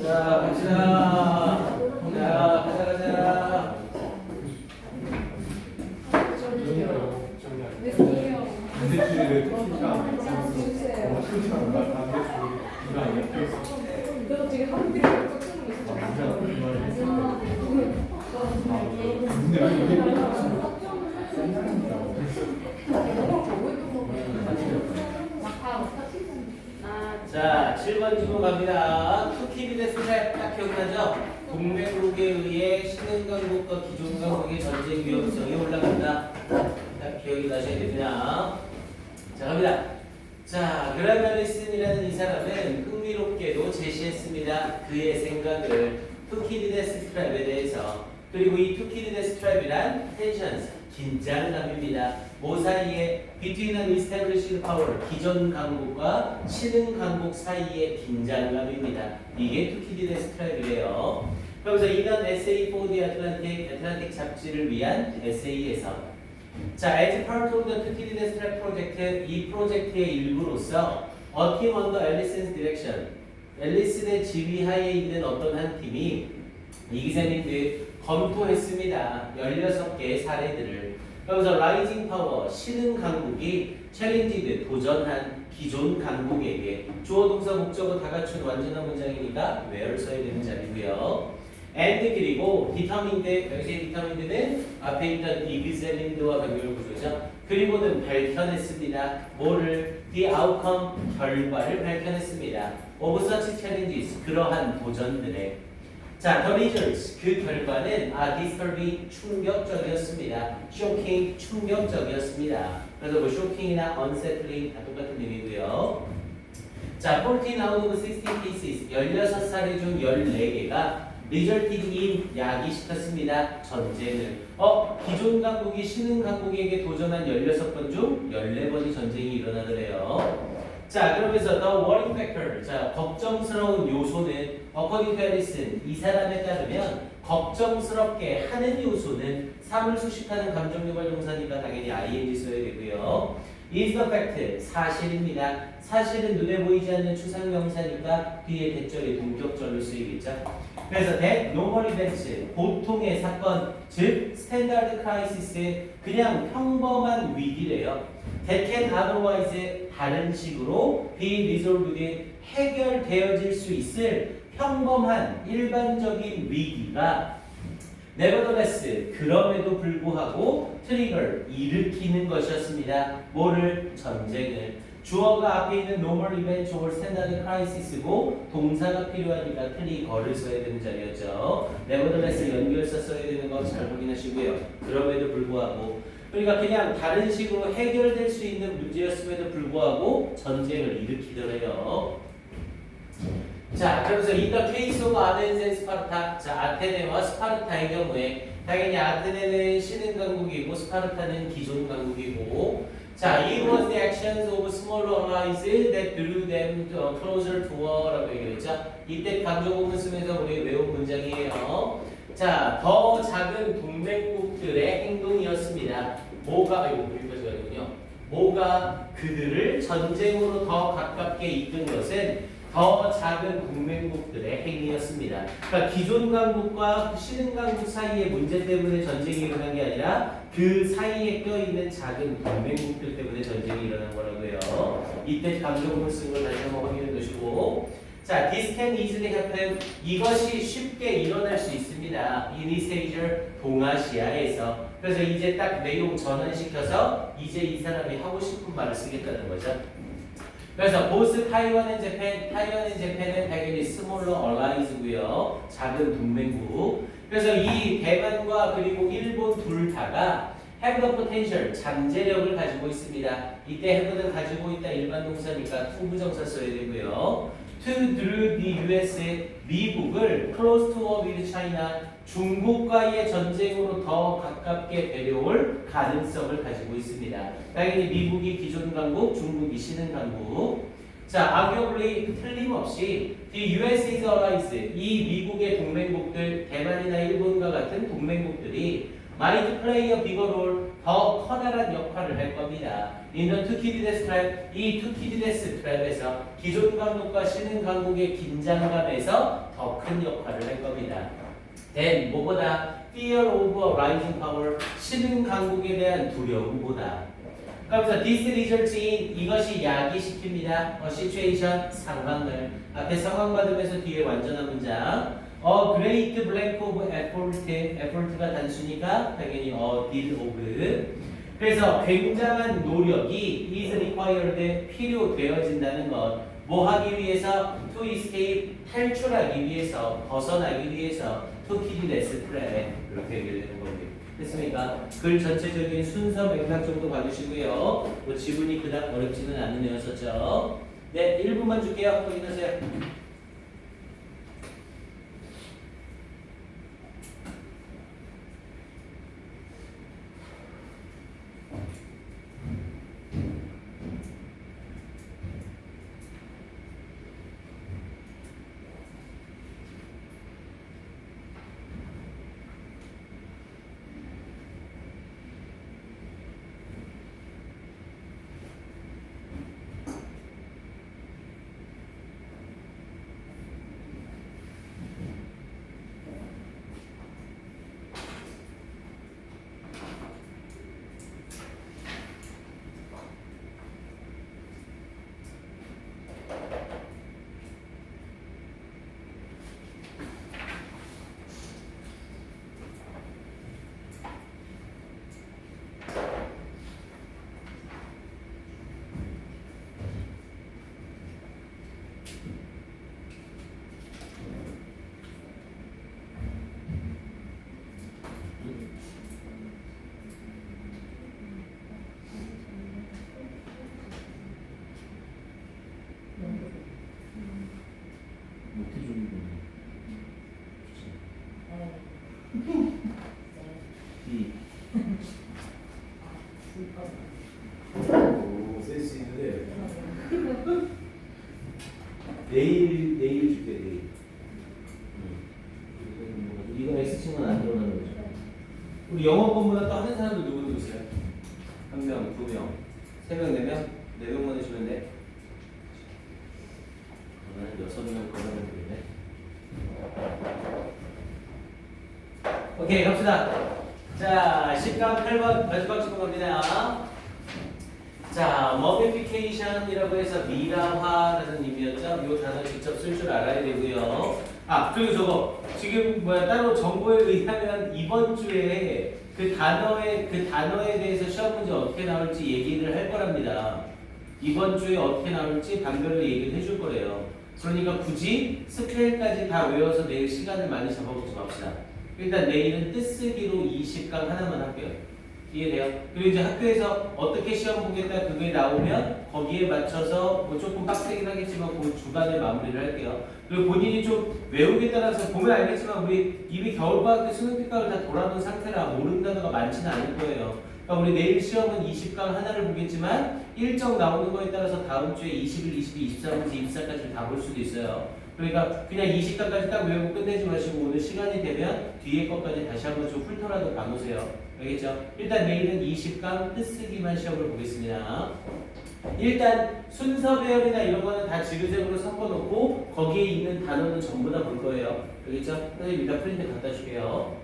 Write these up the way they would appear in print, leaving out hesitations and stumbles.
자, 갑시다. 자, 가자, 가자. 반대쪽에 너 되게 한국에 자, 7번 주고 갑니다. 투키비데스 트랩 딱 기억나죠? 동맹국에 의해 신흥강국과 기존강국의 전쟁 위험성이 올라간다. 딱 기억이 나셔야 됩니다. 자, 갑니다. 자, 그라마리슨이라는 이 사람은 흥미롭게도 제시했습니다. 그의 생각을 투키디데스 트랩에 대해서. 그리고 이 투키디데스 트랩이란 텐션스, 긴장감입니다. 뭐 사이에 between an established power, 기존 강국과 신흥 강국 사이의 긴장감입니다. 이게 투키디데스 트랩이래요. 그러면서 이런 에세이 for the Atlantic 잡지를 위한 에세이에서 자, as part of the 투키디데스 트랩 프로젝트, 이 프로젝트의 일부로서 a team under Allison's direction, 앨리슨의 지휘하에 있는 어떤 한 팀이 이 기자님들 검토했습니다. 16개의 사례들을. 그러면서 라이징 파워, 신흥 강국이 챌린지드, 도전한 기존 강국에게 주어 동사 목적어 다 갖춘 완전한 문장이니까 where를 써야 되는 자리고요. and 그리고 determined, 여기서 determined는 앞에 있던 examined와 연결 구조죠. 그리고는 밝혀냈습니다. 뭐를? the outcome, 결과를 밝혀냈습니다. of such challenges, 그러한 도전들의. 자, the results, 그 결과는 disturbing, 충격적이었습니다. shocking, 충격적이었습니다. 그래서 뭐 shocking이나 unsettling 다 똑같은 의미고요. 자, 14 out of 16 cases, 16사례 중 14개가 resulted in, 야기시켰습니다. 전쟁을. 기존 강국이 신흥 강국에게 도전한 16번 중 14번이 전쟁이 일어나더래요. 자, 그러면서 the worrying factor, 자, 걱정스러운 요소는 according to Allison, 이 사람에 따르면 걱정스럽게 하는 요소는 삶을 수식하는 감정유발 동사니까 당연히 ing 써야 되고요. is the fact, 사실입니다. 사실은 눈에 보이지 않는 추상명사니까 뒤에 대절이 동격절로 쓰이겠죠. 그래서 that normal events, 보통의 사건, 즉 standard crisis, 그냥 평범한 위기래요. that can otherwise, 다른 식으로 be resolved, 해결되어질 수 있을 평범한 일반적인 위기가 nevertheless, 그럼에도 불구하고 trigger, 일으키는 것이었습니다. 뭐를? 전쟁을. 주어가 앞에 있는 normal event or standard crisis고 동사가 필요하니까 trigger를 써야 되는 자리였죠. nevertheless 연결사 써야 되는 거 잘 확인하시고요. 그럼에도 불구하고, 그러니까 그냥 다른 식으로 해결될 수 있는 문제였음에도 불구하고 전쟁을 일으키더래요. 자, 그러면서 in the case of Athens and Sparta, 자, 아테네와 스파르타의 경우에 당연히 아테네는 신흥 강국이고 스파르타는 기존 강국이고, 자, it was the actions of smaller allies that drew them closer to war라고 얘기했죠. 이때 강조구문 쓰면서 우리 외운 문장이에요. 자, 더 작은 동맹국들의 행동이었습니다. 뭐가, 여기까지 가는군요. 뭐가 그들을 전쟁으로 더 가깝게 이끈 것은 더 작은 동맹국들의 행위였습니다. 그러니까 기존 강국과 신흥 강국 사이의 문제 때문에 전쟁이 일어난 게 아니라 그 사이에 껴있는 작은 동맹국들 때문에 전쟁이 일어난 거라고요. 이때 감정을 쓴 걸 다시 한번 확인해 두시고, 자, this can easily happen, 이것이 쉽게 일어날 수 있습니다. in East Asia, 동아시아에서. 그래서 이제 딱 내용 전환시켜서 이제 이 사람이 하고 싶은 말을 쓰겠다는 거죠. 그래서 보스 타이완 앤 재팬, 타이완 앤 재팬은 당연히 스몰러 얼라이즈고요. 작은 동맹국. 그래서 이 대만과 그리고 일본 둘 다가 have the potential, 잠재력을 가지고 있습니다. 이때 have는 가지고 있다 일반 동사니까 투부정사 써야 되고요. to draw the US, 미국을 close to war with China, 중국과의 전쟁으로 더 가깝게 데려올 가능성을 가지고 있습니다. 당연히 미국이 기존 강국, 중국이 신흥 강국. 자, arguably 틀림없이 the USA's allies, 이 미국의 동맹국들, 대만이나 일본과 같은 동맹국들이 might play a bigger role, 더 커다란 역할을 할 겁니다. In the 투키디데스 트랩, 이 투키디데스 트랩에서 기존 강국과 신흥 강국의 긴장감에서 더 큰 역할을 할 겁니다. then 뭐보다 fear of rising power, 신흥 강국에 대한 두려움보다. 그러면서 this results in, 이것이 야기시킵니다. situation, 상황을. 앞에 상황 받으면서 뒤에 완전한 문장. A great blank of effort가 단수니까 당연히 a deal of. 그래서 굉장한 노력이 is required, 필요되어진다는 것. 뭐 하기 위해서? to escape, 탈출하기 위해서, 벗어나기 위해서, to kill this threat. 이렇게 얘기를 되는 겁니다. 됐습니까? 글 전체적인 순서 맥락 정도 봐주시고요. 뭐 지문이 그닥 어렵지는 않은 애였었죠. 네, 1분만 줄게요. 확인하세요. 오, 센스 있는데. 내일 줄게, 내일. 이거 X친구는 안 들어가는 거죠. 우리 영어 공부나 또 하는 사람들 누구 있어요? 1명, 2명, 3명, 4명? 4명만 해주면 돼. 그러면 6명 걸어면 되겠네. 오케이, 갑시다. 자, 10강 8번 마지막 질문 갑니다. 자, 머비피케이션이라고 해서 미라화라는 의미였죠. 이 단어 직접 쓸 줄 알아야 되고요. 아, 그리고 저거 지금 따로 정보에 의하면 이번 주에 그 단어에 대해서 시험 문제 어떻게 나올지 얘기를 할 거랍니다. 이번 주에 어떻게 나올지 반별로 얘기를 해줄 거래요. 그러니까 굳이 스펠까지 다 외워서 내일 시간을 많이 잡아보지 맙시다. 일단 내일은 뜻쓰기로 20강 하나만 할게요. 이해돼요? 그리고 이제 학교에서 어떻게 시험 보겠다 그게 나오면 거기에 맞춰서 뭐 조금 빡세긴 하겠지만 그 주간에 마무리를 할게요. 그리고 본인이 좀 외우기에 따라서 보면 알겠지만 우리 이미 겨울방학 때 수능 특강을 다 돌아놓은 상태라 모르는 단어가 많지는 않을 거예요. 그러니까 우리 내일 시험은 20강 하나를 보겠지만 일정 나오는 거에 따라서 다음 주에 21, 22, 23, 24까지 다 볼 수도 있어요. 그러니까 그냥 20강까지 딱 외우고 끝내지 마시고 오늘 시간이 되면 뒤에 것까지 다시 한번 좀 훑어라도 봐놓으세요. 알겠죠? 일단 내일은 20강 뜻쓰기만 시험을 보겠습니다. 일단 순서 배열이나 이런 거는 다 지그재그로 섞어놓고 거기에 있는 단어는 전부 다 볼 거예요. 알겠죠? 선생님 일단 프린트 갖다 줄게요.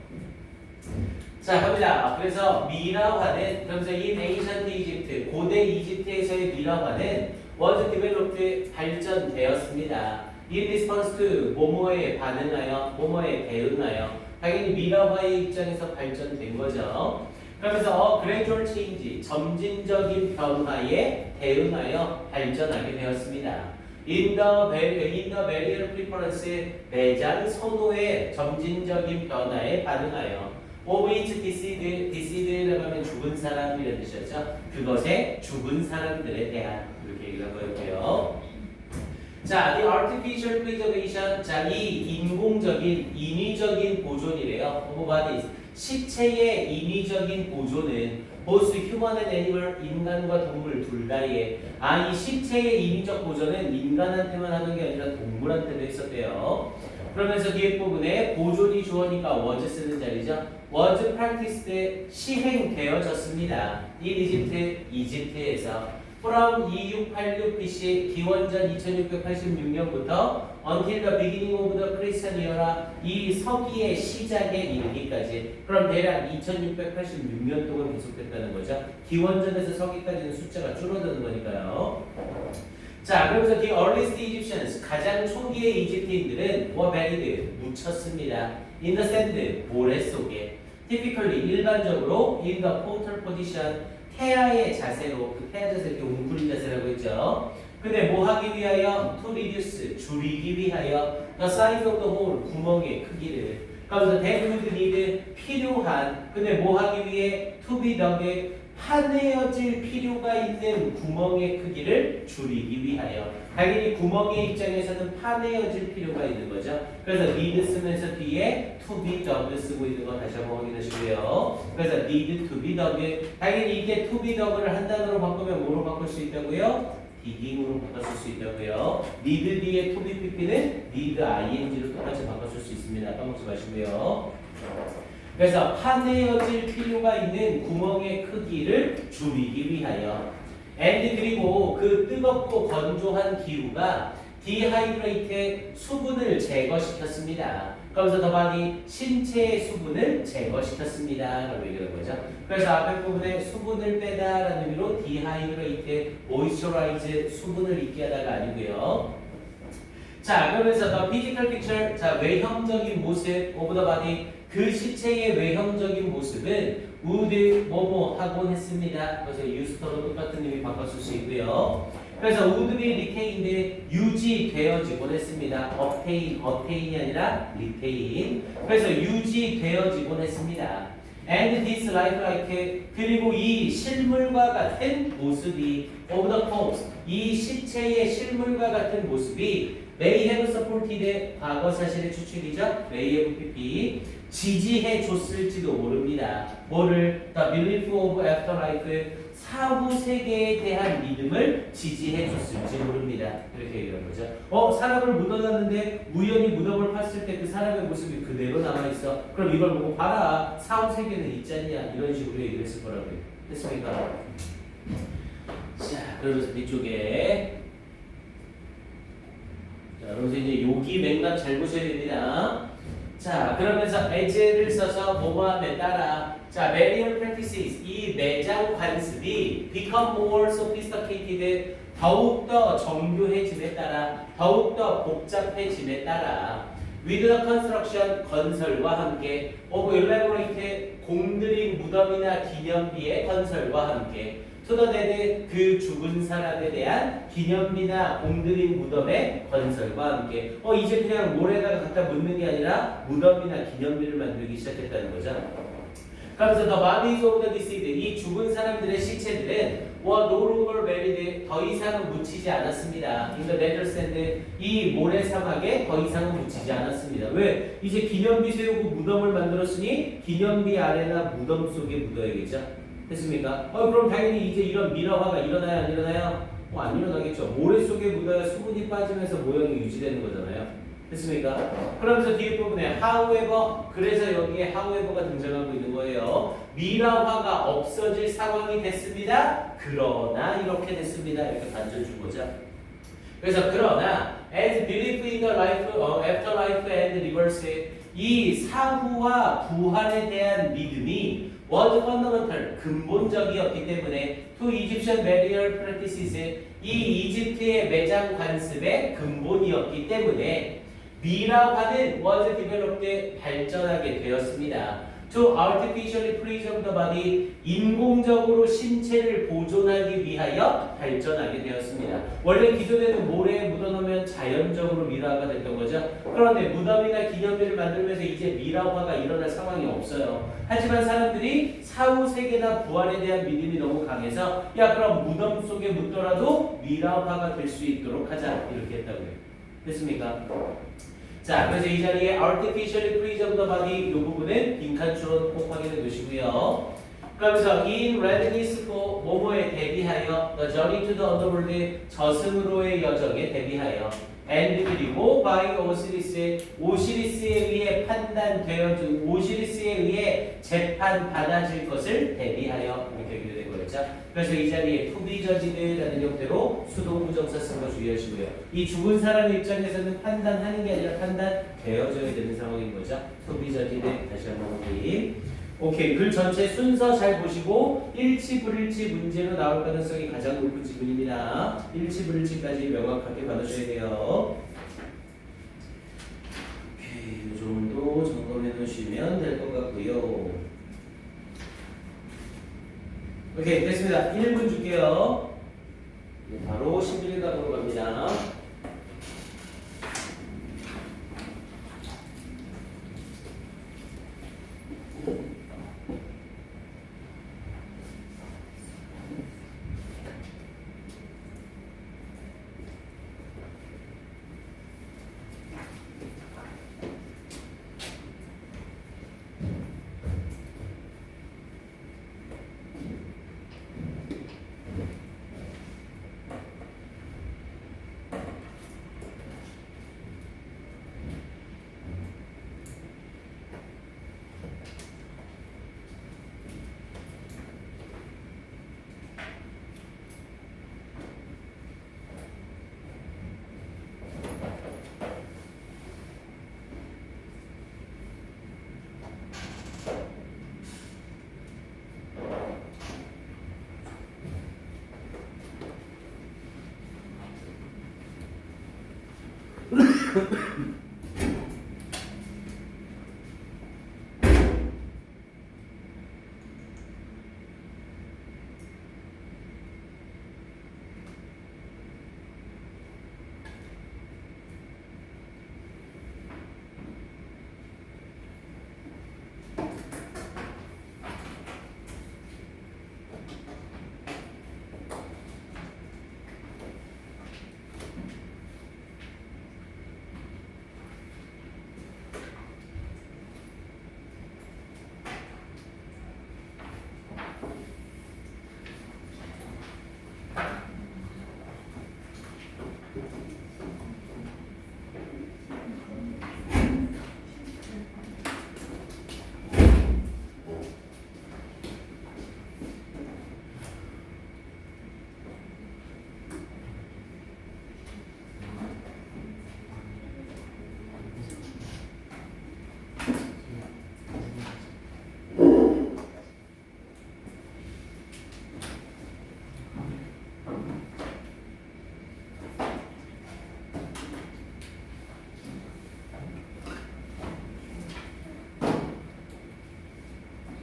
자, 갑니다. 그래서 미라화는, 그러면서 in ancient Egypt, 고대 이집트에서의 미라화는 was developed, 발전되었습니다. in response to, 뭐뭐에 반응하여, 뭐뭐에 대응하여. 당연히 미라화의 입장에서 발전된 거죠. 그러면서 gradual change, 점진적인 변화에 대응하여 발전하게 되었습니다. in the barrier preference, 매장 선호의 점진적인 변화에 반응하여 of each deceased라고 하면 죽은 사람이라는 뜻이었죠. 그것에 죽은 사람들에 대한 이렇게 얘기를 한 거였고요. 자, the artificial preservation, 자, 이 인위적인 보존이래요. of bodies, 시체의 인위적인 보존은 both human and animal, 인간과 동물 둘 다에, 이 시체의 인위적 보존은 인간한테만 하는 게 아니라 동물한테도 했었대요. 그러면서 뒤에 부분에 보존이 주어니까 was 쓰는 자리죠. was practiced 시행되어졌습니다. in Egypt, 이집트에서 from 2686 BC 기원전 2686년부터 until the beginning of the Christian era 이 서기의 시작에 이르기까지 그럼 대략 2686년 동안 계속됐다는 거죠. 기원전에서 서기까지는 숫자가 줄어드는 거니까요. 자, 그러면서 the earliest Egyptians 가장 초기의 이집트인들은 were buried 묻혔습니다. in the sand 모래 속에 typically 일반적으로 in the portal position 태아의 자세로 그 태아 자세 이렇게 웅크린 자세라고 했죠. 근데 뭐 하기 위하여 to reduce 줄이기 위하여 the size of the hole 구멍의 크기를 그러면서 they would need 필요한 근데 뭐 하기 위해 to be dug 파내어질 필요가 있는 구멍의 크기를 줄이기 위하여 당연히 구멍의 입장에서는 파내어질 필요가 있는 거죠. 그래서 need 쓰면서 뒤에 to be dug 쓰고 있는 거 다시 한번 확인하시고요. 그래서 need to be dug 당연히 이게 to be dug를 한 단어로 바꾸면 뭐로 바꿀 수 있다고요? digging으로 바꿔줄 수 있다고요. need 뒤에 to be pp는 need ing로 똑같이 바꿔줄 수 있습니다. 까먹지 마시고요. 그래서 파내어질 필요가 있는 구멍의 크기를 줄이기 위하여 and 그리고 그 뜨겁고 건조한 기후가 디하이드레이트의 수분을 제거시켰습니다. 그러면서 더 많이 신체의 수분을 제거시켰습니다. 라고 얘기하는 거죠. 그래서 앞에 부분에 수분을 빼다 라는 의미로 디하이드레이트, 모이스처라이즈 수분을 있게 하다가 아니고요. 자, 그러면서 더 피지컬 픽처, 자, 외형적인 모습, 오브 더 바디 그 시체의 외형적인 모습은 would 뭐뭐 하곤 했습니다. 그래서 use더로 똑같은 의미 바꿨을 수 있고요. 그래서 would be retained 유지되어지곤 했습니다. obtain이 아니라 retain. 그래서 유지되어지곤 했습니다. And this lifelike 그리고 이 실물과 같은 모습이 of the corpse 이 시체의 실물과 같은 모습이 may have supported 과거 사실의 추측이죠. may have pp 지지해 줬을지도 모릅니다. 뭐를 the belief of afterlife 사후 세계에 대한 믿음을 지지해 줬을지 모릅니다. 이렇게 얘기하는 거죠. 사람을 묻어놨는데 우연히 무덤을 팠을 때 그 사람의 모습이 그대로 남아있어. 그럼 이걸 보고 봐라. 사후 세계는 있지 않냐. 이런 식으로 얘기를 했을 거라고요. 됐습니까? 자, 그러면서 뒤쪽에 자, 그러면서 이제 여기 맥락 잘 보셔야 됩니다. 자, 그러면서 as를 써서 뭐뭐함에 따라 자, burial practices 이 매장 관습이 become more sophisticated 더욱더 정교해짐에 따라 더욱더 복잡해짐에 따라 with the construction 건설과 함께 of elaborate 공들인 무덤이나 기념비의 건설과 함께 to the dead 그 죽은 사람에 대한 기념비나 공들인 무덤의 건설과 함께 이제 그냥 모래다가 갖다 묻는 게 아니라 무덤이나 기념비를 만들기 시작했다는 거죠. 그러면서 the bodies of the deceased 이 죽은 사람들의 시체들은 were no longer buried 더 이상은 묻히지 않았습니다. in the desert sand 이 모래 사막에 더 이상은 묻히지 않았습니다. 왜? 이제 기념비 세우고 무덤을 만들었으니 기념비 아래나 무덤 속에 묻어야겠죠. 됐습니까? 그럼 당연히 이제 이런 미러화가 일어나요, 안 일어나요? 안 일어나겠죠. 모래 속에 묻어야 수분이 빠지면서 모양이 유지되는 거잖아요. 됐습니까? 그러면서 뒤에 부분에 however 그래서 여기에 however가 등장하고 있는 거예요. 미러화가 없어질 상황이 됐습니다. 그러나 이렇게 됐습니다. 이렇게 반전 준 거죠. 그래서 그러나 as belief in the life, afterlife and reverse 이 사후와 부활에 대한 믿음이 was fundamental 근본적이었기 때문에 to Egyptian burial practices 이 이집트의 매장 관습의 근본이었기 때문에 미라화는 was developed 발전하게 되었습니다. To artificially preserve the body 인공적으로 신체를 보존하기 위하여 발전하게 되었습니다. 원래 기존에는 모래에 묻어놓으면 자연적으로 미라화가 됐던 거죠. 그런데 무덤이나 기념비를 만들면서 이제 미라화가 일어날 상황이 없어요. 하지만 사람들이 사후 세계나 부활에 대한 믿음이 너무 강해서 야 그럼 무덤 속에 묻더라도 미라화가 될 수 있도록 하자 이렇게 했다고요. 됐습니까? 자, 그래서 이 자리에 artificially preserve the body 이 부분은 빈칸추론 꼭 확인해 두시고요. 그러면서 in readiness for 뭐뭐에 대비하여 the journey to the underworld 저승으로의 여정에 대비하여 and 그리고 by 오시리스에 의해 판단되어진 오시리스에 의해 재판 받아질 것을 대비하여 이렇게 연결된 거였죠. 그래서 이 자리에 투비저지드라는 형태로 수동부정사 쓴 거 주의하시고요. 이 죽은 사람의 입장에서는 판단하는 게 아니라 판단되어져야 되는 상황인 거죠. 투비저지드 다시 한번 확인. 오케이. 글 전체 순서 잘 보시고 일치 불일치 문제로 나올 가능성이 가장 높은 지문입니다. 일치 불일치까지 명확하게 받으셔야 돼요. 오케이. 이 정도 점검해 놓으시면 될 것 같고요. 오케이. 됐습니다. 1분 줄게요. 바로 11각으로 갑니다.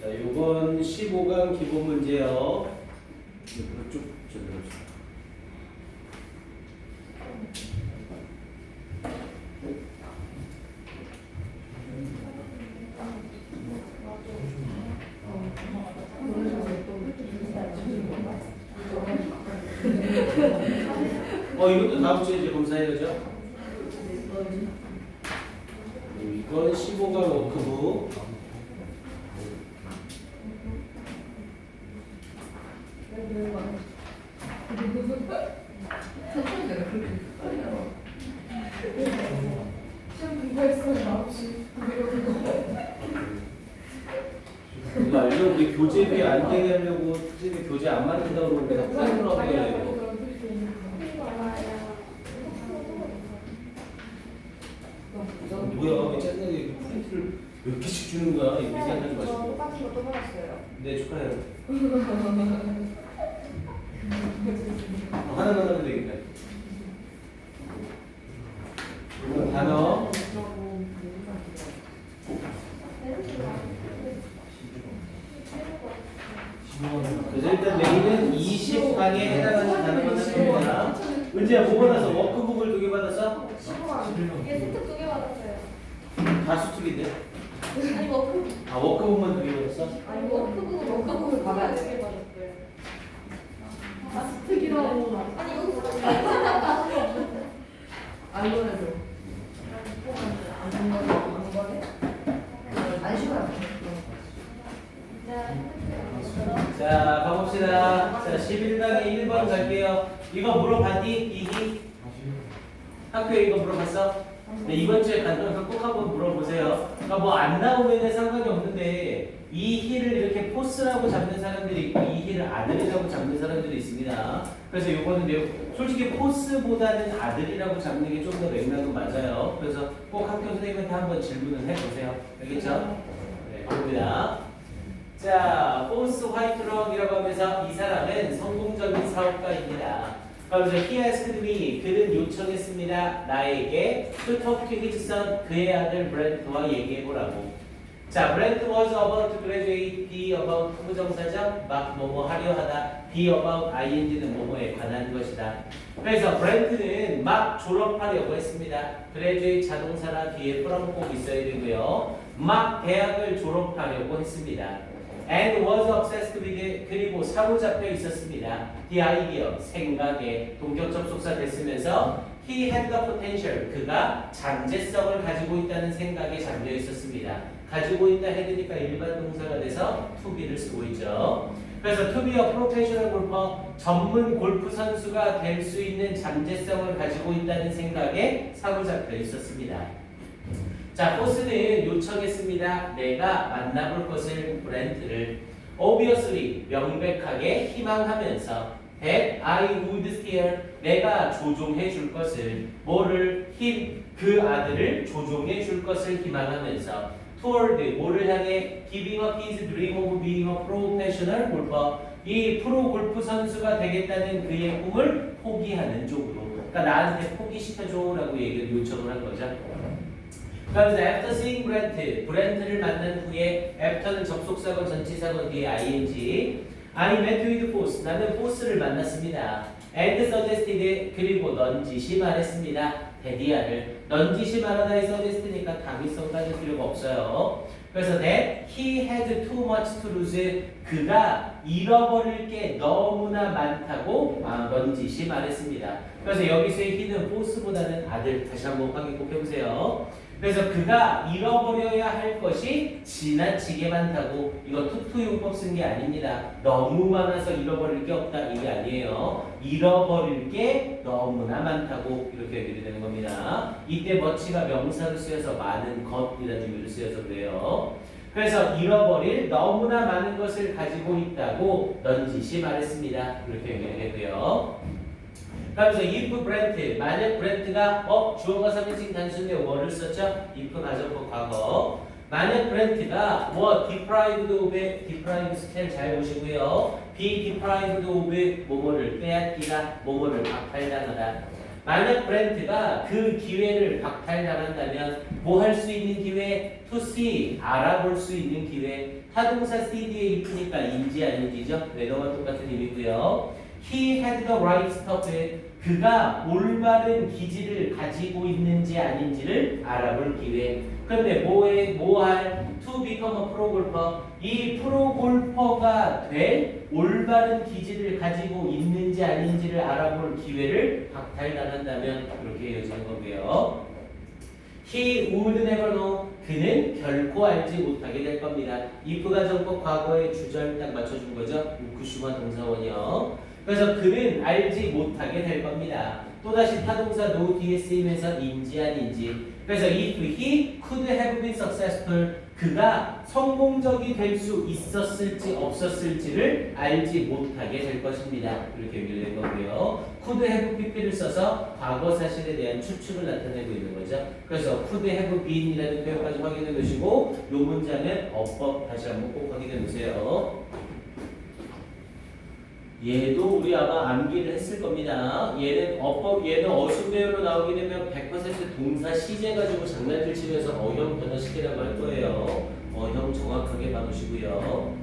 자, 요건 15강 기본 문제요. 옆으로 쭉 전달합시다. 이것도 다음 주에 이제 검사해야죠. 이건 15강 워크북. 이거 알죠? 우리 교재비 안 되게 하려고 선생님이 교재 안 만든다고 그러고 내가 프린트라고 해요. 뭐야, 왜 짜증나게 프린트를 몇 개씩 주는 거야? 이렇게 생각하지 마시고. 똑같은 거 또 받았어요. 네, 축하해요. 하나만 하면 되겠다. 이건 단어. 그래서 일단 메인은 20강에 해당하는 단어만 합니다. 은지야, 뭐 받았어? 워크북을 2개 받았어? 15강. 얘 수특 2개 받았어요. 다 수특인데? 아니 워크북. 아, 워크북만 2개 받았어? 아니 워크북을 받아야 돼. 아 수특이라고. 아니 여기 안 보내줘. 안 보내? 안 쉬어요. 자, 가봅시다. 자, 11강에 1번 갈게요. 이거 물어봤니? 이기? 학교에 이거 물어봤어? 네, 이번 주에 간단하게 꼭 한번 물어보세요. 그러니까 뭐 안 나오면 상관이 없는데 이 희를 이렇게 포스라고 잡는 사람들이 있고 이 희를 아들이라고 잡는 사람들이 있습니다. 그래서 요거는 솔직히 포스보다는 아들이라고 잡는 게 좀 더 맥락은 맞아요. 그래서 꼭 학교 선생님한테 한번 질문을 해보세요. 알겠죠? 네, 봅니다. 자, 포스 화이트럭이라고 하면서 이 사람은 성공적인 사업가입니다. 그래서 he asked me, 그는 요청했습니다. 나에게 to talk to his son, 그의 아들 브렌트와 얘기해보라고. 자, 브렌트 was about to graduate, be about 부정사적, 막 뭐뭐 하려 하다, be about ing는 뭐뭐에 관한 것이다. 그래서 브렌트는 막 졸업하려고 했습니다. graduate 자동사라 뒤에 from 꼭 있어야 되고요. 막 대학을 졸업하려고 했습니다. and was obsessed with it, 그리고 사로잡혀 있었습니다. the idea, 생각에 동격 접속사 됐으면서 he had the potential, 그가 잠재성을 가지고 있다는 생각에 잠겨 있었습니다. 가지고 있다 해드니까 일반 동사가 돼서 to be를 쓰고 있죠. 그래서 to be a professional golfer, 전문 골프 선수가 될 수 있는 잠재성을 가지고 있다는 생각에 사로잡혀 있었습니다. 자, 포스는 요청했습니다. 내가 만나볼 것을 브렌트를 obviously 명백하게 희망하면서 that I would steer, 내가 조종해 줄 것을 뭐를 그 아들을 조종해 줄 것을 희망하면서 toward 뭐를 향해 giving up his dream of being a professional golfer, 이 프로 골프 선수가 되겠다는 그의 꿈을 포기하는 쪽으로, 그러니까 나한테 포기시켜줘라고 요청을 한 거죠. 그래서 after seeing 브렌트를 만난 후에 after는 접속사건 전치사건 뒤에 ing I met with Foss, 나는 포스를 만났습니다. and suggested, 그리고 넌지시 말했습니다. 데디아를 넌지시 말하다에 suggest니까 당위성 따질 필요가 없어요. 그래서 that he had too much to lose, 그가 잃어버릴 게 너무나 많다고 넌지시 말했습니다. 그래서 여기서의 he는 포스보다는 아들, 다시 한번 확인 꼭 해보세요. 그래서 그가 잃어버려야 할 것이 지나치게 많다고, 이거 투투 용법 쓴 게 아닙니다. 너무 많아서 잃어버릴 게 없다 이게 아니에요. 잃어버릴 게 너무나 많다고 이렇게 얘기를 되는 겁니다. 이때 much가 명사로 쓰여서 많은 것이라는 의미로 쓰여서 그래요. 그래서 잃어버릴 너무나 많은 것을 가지고 있다고 넌지시 말했습니다. 이렇게 얘기를 했고요. 그래서 if 브렌트, 만약 브렌트가 주어가 3인칭 단수인데 what를 썼죠? if 가정법 과거. 만약 브렌트가 deprived of, deprived 스펠 잘 보시고요. be deprived of 뭐뭐를 빼앗기다, 뭐뭐를 박탈당하다. 만약 브렌트가 그 기회를 박탈당한다면 뭐 할 수 있는 기회? to see, 알아볼 수 있는 기회. 타동사 see 뒤에 if니까 인지 아닌지죠? 외도와 똑같은 의미고요. He had the right stuff, 그가 올바른 기질을 가지고 있는지 아닌지를 알아볼 기회. 그런데 뭐할 to become a pro golfer, 이 프로 골퍼가 될 올바른 기질을 가지고 있는지 아닌지를 알아볼 기회를 박탈당한다면 이렇게 이어지는 거고요. He would never know, 그는 결코 알지 못하게 될 겁니다. if 가정법 과거의 주절 딱 맞춰준 거죠. 우쿠슈마 동사원이요. 그래서 그는 알지 못하게 될 겁니다. 또다시 타동사 no 뒤에 쓰이면서 인지 아닌지. 그래서 if he could have been successful, 그가 성공적이 될 수 있었을지 없었을지를 알지 못하게 될 것입니다. 이렇게 연결된 거고요. could have pp를 써서 과거 사실에 대한 추측을 나타내고 있는 거죠. 그래서 could have been이라는 표현까지 확인해 놓으시고 이 문장은 어법 다시 한번 꼭 확인해 놓으세요. 얘도 우리 아마 암기를 했을 겁니다. 얘는 어순배열로 나오게 되면 100% 동사 시제 가지고 장난질 치면서 어형 변화시키라고 할 거예요. 어형 정확하게 봐두시고요.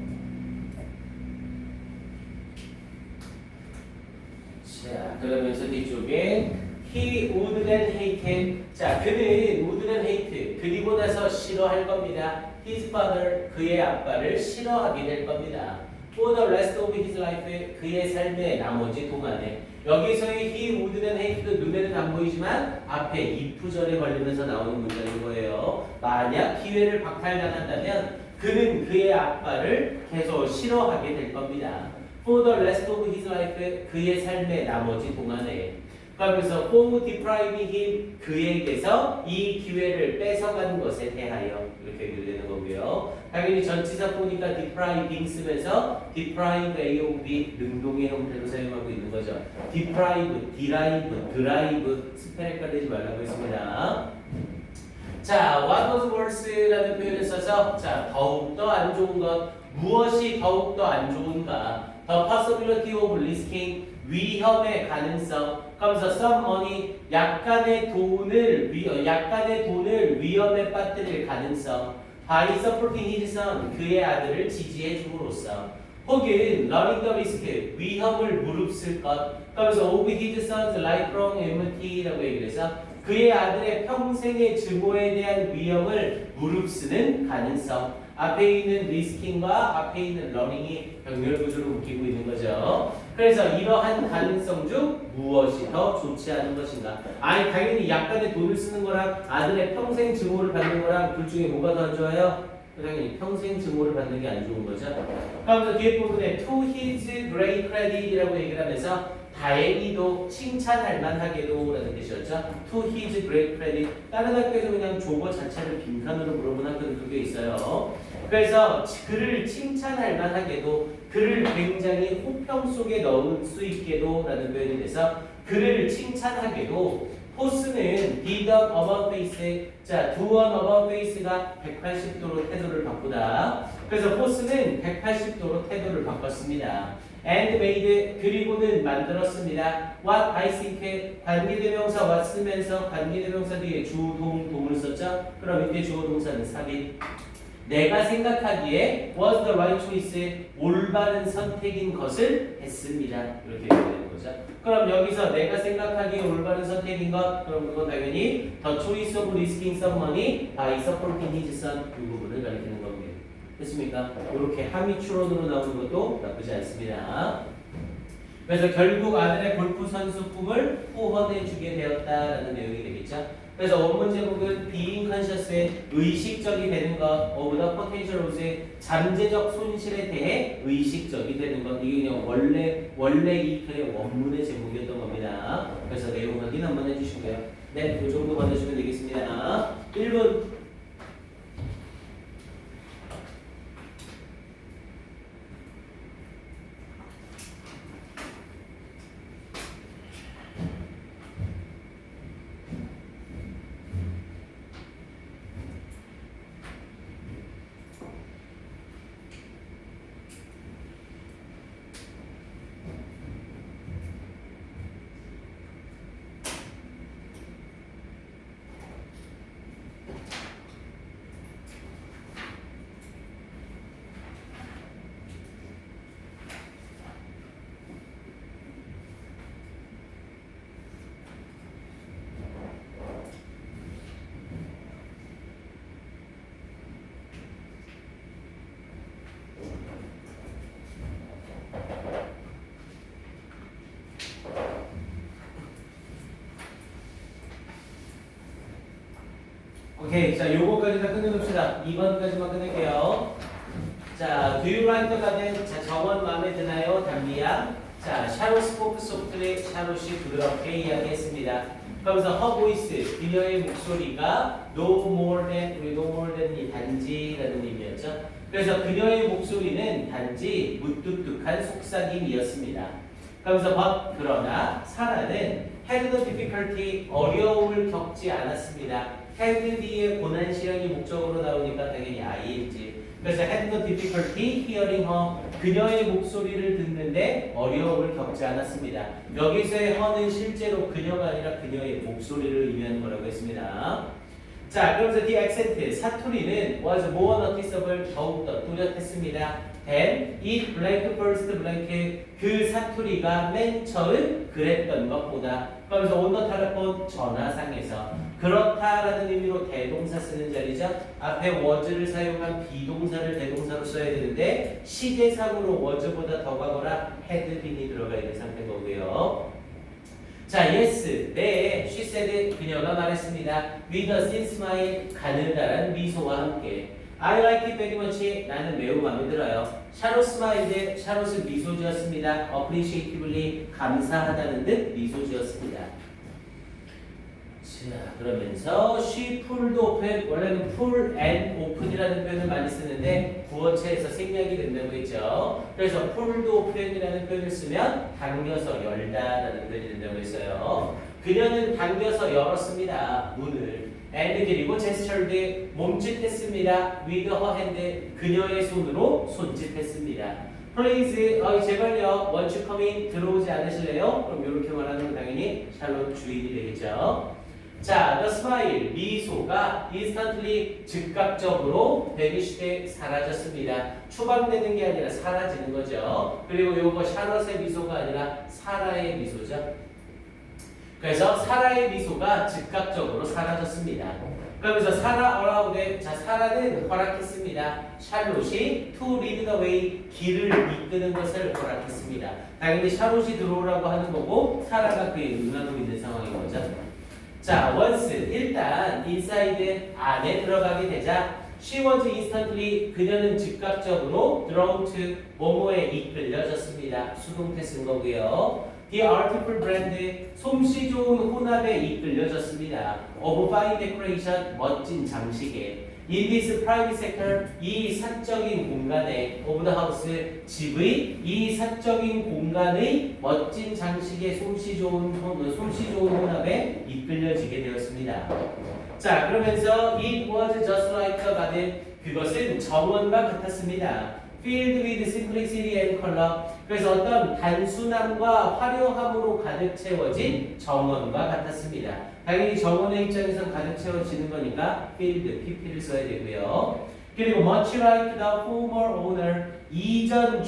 자, 그러면서 뒤쪽에 he would then hate, 자, 그는 would then hate, 그리고 나서 싫어할 겁니다. his father, 그의 아빠를 싫어하게 될 겁니다. For the rest of his life, 그의 삶의 나머지 동안에. 여기서의 he would then hate도 눈에는 안 보이지만 앞에 if절에 걸리면서 나오는 문장인 거예요. 만약 기회를 박탈당한다면 그는 그의 아빠를 계속 싫어하게 될 겁니다. For the rest of his life, 그의 삶의 나머지 동안에. 그러면서 for depriving him 그에게서 이 기회를 뺏어가는 것에 대하여 이렇게 연결되는 거고요. 당연히 전치사 보니까 depriving 쓰면서 deprive A of B 능동의 형태로 사용하고 있는 거죠. deprive, derive, drive 스펠 헷갈리지 말라고 했습니다. 자, what was worse라는 표현을 써서 자, 더욱더 안 좋은 것 무엇이 더욱더 안 좋은가 the possibility of risking 위험의 가능성 그러면서 some money 약간의 돈을 위험에 빠뜨릴 가능성 by supporting his son 그의 아들을 지지해 줌으로써 혹은 running the risk 위험을 무릅쓸 것 그러면서 of his son's lifelong enmity라고 얘기를 해서 그의 아들의 평생의 증오에 대한 위험을 무릅쓰는 가능성 앞에 있는 리스킹과 앞에 있는 러닝이 병렬구조로 묶이고 있는 거죠. 그래서 이러한 가능성 중 무엇이 더 좋지 않은 것인가? 아니 당연히 약간의 돈을 쓰는 거랑 아들의 평생 증오를 받는 거랑 둘 중에 뭐가 더 안 좋아요? 당연히 평생 증오를 받는 게 안 좋은 거죠. 그러면서 뒤에 부분에 to his great credit이라고 얘기를 하면서 다행히도 칭찬할 만하게도 라는 뜻이었죠. To his great credit. 다른 학교에서 그냥 조거 자체를 빈칸으로 물어본 학교들도 꽤 있어요. 그래서 그를 칭찬할 만하게도 그를 굉장히 호평 속에 넣을 수 있게도 라는 표현이 돼서 그를 칭찬하게도 포스는 did an about face 자, do an about face가 180도로 태도를 바꾸다. 그래서 포스는 180도로 태도를 바꿨습니다. and made 그리고는 만들었습니다. what I think 관계대명사 what 쓰면서 관계대명사 뒤에 주동동을 썼죠. 그럼 이때 주어동사는 삽입. 내가 생각하기에 was the right choice 올바른 선택인 것을 했습니다. 이렇게 되는 거죠. 그럼 여기서 내가 생각하기에 올바른 선택인 것 그럼 그건 당연히 the choice of risking some money by supporting his son 이 부분을 가리키는 겁니다. 됐습니까? 이렇게 함의 추론으로 나오는 것도 나쁘지 않습니다. 그래서 결국 아들의 골프 선수 꿈을 후원해주게 되었다라는 내용이 되겠죠. 그래서 원문 제목은 being conscious의 의식적이 되는 것, of the potential los의 잠재적 손실에 대해 의식적이 되는 것. 이게 그냥 원래 이 글의 원문의 제목이었던 겁니다. 그래서 내용 확인 한번 해주시고요. 네, 이 정도 받으시면 되겠습니다. 1분. 오케이, 자 요거까지 다 끝내봅시다. 2번까지만 끝낼게요. 자, do you like the garden? 자, 정원 마음에 드나요? 담비야. 자, 샤롯 스포크 소프트에 샤롯이 부드럽게 이야기했습니다. 그러면서 her voice, 그녀의 목소리가 no more than이 단지라는 의미였죠. 그래서 그녀의 목소리는 단지 무뚝뚝한 속삭임이었습니다. 그러면서 but 그러나 사라는 had the difficulty 어려움을 겪지 않았습니다. had 뒤에 고난시형이 목적으로 나오니까 당연히 ing. 그래서 had the difficulty hearing her 그녀의 목소리를 듣는데 어려움을 겪지 않았습니다. 여기서의 her는 실제로 그녀가 아니라 그녀의 목소리를 의미하는 거라고 했습니다. 자, 그러면서 the accent 사투리는 was more noticeable 더욱더 뚜렷했습니다. then it blank first blank 그 사투리가 맨 처음 그랬던 것보다 그러면서 on the telephone 전화상에서 그렇다라는 의미로 대동사 쓰는 자리죠. 앞에 was를 사용한 비동사를 대동사로 써야 되는데 시제상으로 was보다 더 과거라 had been이 들어가 있는 상태인 거고요. 자, yes, 네, she said 그녀가 말했습니다. with a thin smile 가느다란 미소와 함께 I like it very much 나는 매우 마음에 들어요. 샤롯 스마일드 샤롯은 미소 지었습니다. appreciatively 감사하다는 듯 미소 지었습니다. 자, 그러면서 she pulled open, 원래는 pull and open이라는 표현을 많이 쓰는데 구어체에서 생략이 된다고 했죠. 그래서 pulled open이라는 표현을 쓰면 당겨서 열다라는 표현이 된다고 했어요. 그녀는 당겨서 열었습니다. 문을. and 그리고 gestured, 몸짓했습니다. with her hand, 그녀의 손으로 손짓했습니다. Please, 제발요, won't you come in? 들어오지 않으실래요? 그럼 이렇게 말하는 건 당연히 샬롯 주인이 되겠죠. 자, the smile, 미소가 instantly, 즉각적으로 vanished, 사라졌습니다. 추방되는 게 아니라 사라지는 거죠. 그리고 요거 샬롯의 미소가 아니라 사라의 미소죠. 그래서 사라의 미소가 즉각적으로 사라졌습니다. 그러면서 사라 allowed, 자 사라는 허락했습니다. 샬롯이 to lead the way, 길을 이끄는 것을 허락했습니다. 당연히 샬롯이 들어오라고 하는 거고 사라가 그에 응하고 있는 상황인 거죠. 자, once 일단 inside 안에 들어가게 되자 she was instantly, 그녀는 즉각적으로 drawn to, 뭐뭐에 이끌려졌습니다. 수동태 쓴 거고요. The artful brand, 솜씨 좋은 혼합에 이끌려졌습니다. Of fine decoration, 멋진 장식에. In this private sector, 이 사적인 공간에, of the house, 집의 이 사적인 공간의 멋진 장식에 솜씨 좋은 혼합에 이끌려지게 되었습니다. 자, 그러면서 it was just like a garden, 그것은 정원과 같았습니다. Filled with simplicity and color. 그래서 어떤 단순함과 화려함으로 가득 채워진 정원과 같았습니다. 당연히 정원의 입장에서 가득 채워지는 거니까 filled, pp를 써야 되고요. 그리고 much like the former owner, 이전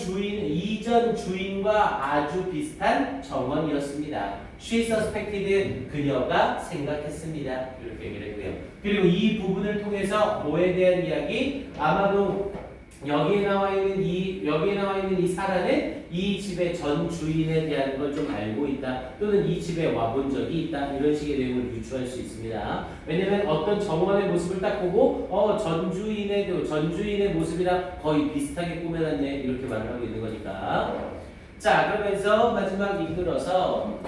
주인과 아주 비슷한 정원이었습니다. She suspected, 그녀가 생각했습니다. 이렇게 얘기를 했고요. 그리고 이 부분을 통해서 뭐에 대한 이야기? 아마도 여기에 나와 있는 이 사라는 이 집의 전 주인에 대한 걸 좀 알고 있다, 또는 이 집에 와본 적이 있다, 이런 식의 내용을 유추할 수 있습니다. 왜냐면 어떤 정원의 모습을 딱 보고 전 주인의 모습이랑 거의 비슷하게 꾸며놨네, 이렇게 말을 하고 있는 거니까. 자, 그러면서 마지막 이끌어서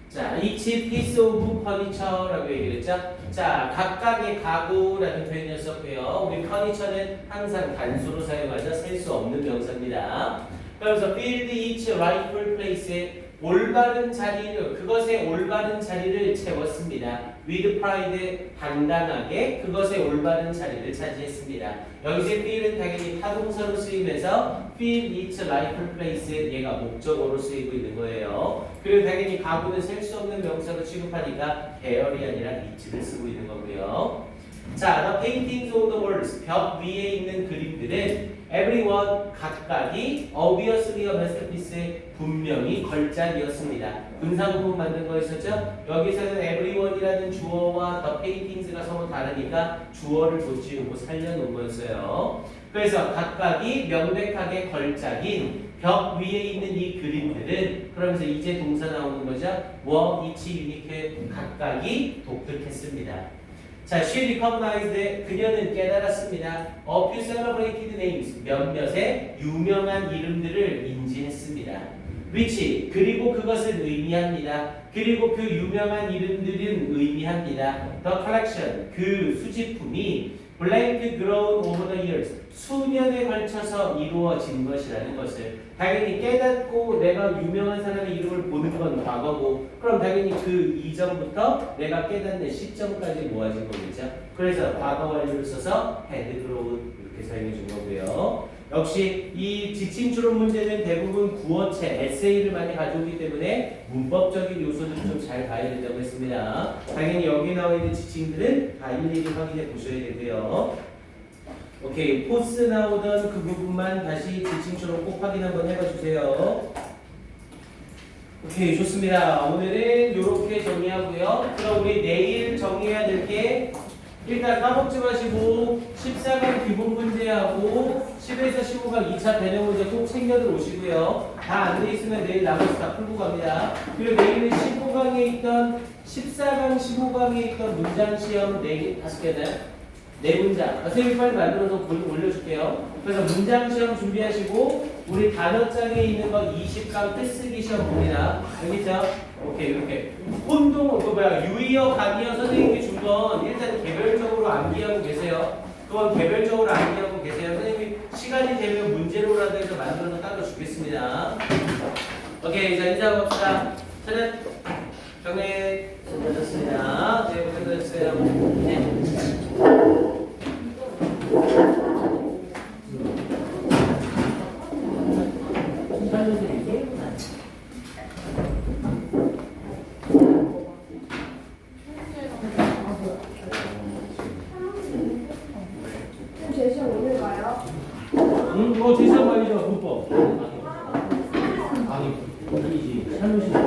자, each piece of furniture라고 얘기를 했죠. 자, 각각의 가구라는 표현이었었고요. 우리 furniture는 항상 단수로 사용하죠. 셀 수 없는 명사입니다. 그러면서 filled each rightful place, 올바른 자리를, 그것의 올바른 자리를 채웠습니다. with pride, 당당하게 그것의 올바른 자리를 차지했습니다. 여기서 fill은 당연히 타동사로 쓰이면서 fill each rightful place, 얘가 목적어로 쓰이고 있는 거예요. 그리고 당연히 가구는 셀 수 없는 명사로 취급하니까 계열이 아니라 each를 쓰고 있는 거고요. 자, the paintings on the walls, 벽 위에 있는 그림들은 everyone, 각각이 obviously a masterpiece, 분명히 걸작이었습니다. 분사구문 만든 거였었죠? 여기서는 everyone이라는 주어와 the paintings가 서로 다르니까 주어를 덧지우고 살려놓은 거였어요. 그래서 각각이 명백하게 걸작인 벽 위에 있는 이 그림들은, 그러면서 이제 동사 나오는 거죠? were each unique, 각각이 독특했습니다. 자, she recognized, 그녀는 깨달았습니다. A few celebrated names, 몇몇의 유명한 이름들을 인지했습니다. which, 그리고 그것은 의미합니다. 그리고 그 유명한 이름들은 의미합니다. The collection, 그 수집품이 blank grown over the years, 수년에 걸쳐서 이루어진 것이라는 것을, 당연히 깨닫고 내가 유명한 사람의 이름을 보는 건 과거고, 그럼 당연히 그 이전부터 내가 깨닫는 시점까지 모아진 거겠죠. 그래서 과거 완료를 써서 had grown 이렇게 사용해 준 거고요. 역시 이 지칭 추론 문제는 대부분 구어체, 에세이를 많이 가져오기 때문에 문법적인 요소를 좀 잘 봐야 된다고 했습니다. 당연히 여기 나와 있는 지칭들은 다 일일이 확인해 보셔야 되고요. 오케이, 포스 나오던 그 부분만 다시 지칭 추론 꼭 확인 한번 해봐 주세요. 오케이, 좋습니다. 오늘은 이렇게 정리하고요. 그럼 우리 내일 정리해야 될 게, 일단 까먹지 마시고 14강 기본 문제하고 10에서 15강 2차 배경 문제 꼭 챙겨 들어오시고요. 다 안 돼 있으면 내일 나머지 다 풀고 갑니다. 그리고 내일은 15강에 있던 14강, 15강에 있던 문장 시험 4개, 5개는 4문장. 선생님이 빨리 만들어서 올려줄게요. 그래서 문장 시험 준비하시고 우리 단어장에 있는 거 20강 뜻쓰기 시험 봅니다. 알겠죠? 오케이 이렇게 혼동 그 뭐야 유의어 강의어 선생님이 준 건 일단 개별적으로 암기하고 계세요. 그건 개별적으로 암기하고 계세요. 선생님이 시간이 되면 문제로라도 해서 만들어서 따로 주겠습니다. 오케이 자 인사하고 갑시다. 차렷 정리 수고하셨습니다. 네 고생하셨어요. 네. 제시어 오늘 가요? 응, 제시어 말이죠, 문법. 아니지. 삶으시는